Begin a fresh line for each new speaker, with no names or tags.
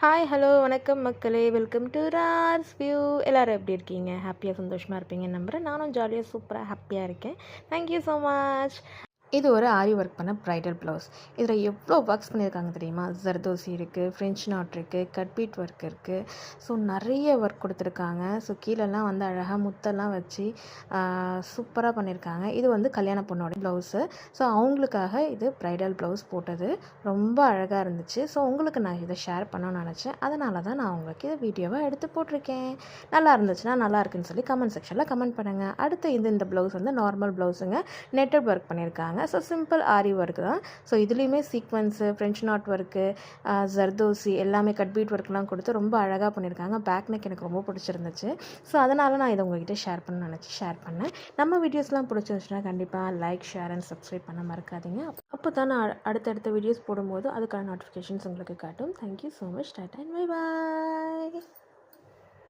Hi hello வணக்கம் மக்களே, welcome to ரார்ஸ் view. எல்லோரும் எப்படி இருக்கீங்க? ஹாப்பியாக சந்தோஷமாக இருப்பீங்கன்னு நம்புகிறேன். நானும் ஜாலியாக சூப்பராக ஹாப்பியாக இருக்கேன். Thank you so much. இது ஒரு ஆரி ஒர்க் பண்ண ப்ரைடல் ப்ளவுஸ். இதில் எவ்வளோ ஒர்க்ஸ் பண்ணியிருக்காங்க தெரியுமா? ஜர்தோசி இருக்குது, ஃப்ரெஞ்ச் நாட் இருக்குது, கட் பீட் ஒர்க் இருக்குது. ஸோ நிறைய ஒர்க் கொடுத்துருக்காங்க. ஸோ கீழெல்லாம் வந்து அழகாக முத்தெல்லாம் வச்சு சூப்பராக பண்ணியிருக்காங்க. இது வந்து கல்யாண பொண்ணோட ப்ளவுஸு. ஸோ அவங்களுக்காக இது ப்ரைடல் ப்ளவுஸ் போட்டது ரொம்ப அழகாக இருந்துச்சு. ஸோ உங்களுக்கு நான் இதை ஷேர் பண்ணணும்னு நினச்சேன். அதனால தான் நான் உங்களுக்கு இதை வீடியோவை எடுத்து போட்டிருக்கேன். நல்லா இருந்துச்சுன்னா நல்லா இருக்குன்னு சொல்லி கமெண்ட் செக்ஷனில் கமெண்ட் பண்ணுங்கள். அடுத்து இந்த ப்ளவுஸ் வந்து நார்மல் ப்ளவுஸுங்க, நெட்டட் ஒர்க் பண்ணியிருக்காங்க. ஸோ சிம்பிள் ஆரி ஒர்க் தான். ஸோ இதுலேயுமே sequence, French not work, zardozi எல்லாமே கட் பீட் ஒர்க்லாம் கொடுத்து ரொம்ப அழகாக பண்ணியிருக்காங்க. பேக் நெக் எனக்கு ரொம்ப பிடிச்சிருந்துச்சு. ஸோ அதனால் நான் இதை உங்கள்கிட்ட ஷேர் ஷேர் பண்ணேன். நம்ம வீடியோஸ்லாம் பிடிச்சிருந்துச்சுன்னா கண்டிப்பாக லைக், ஷேர் அண்ட் சப்ஸ்கிரைப் பண்ண மறக்காதீங்க. அப்போ தான் நான் அடுத்தடுத்த வீடியோஸ் போடும்போது அதுக்கான நோட்டிஃபிகேஷன்ஸ் உங்களுக்கு காட்டும். Thank you so much. Tata and bye bye.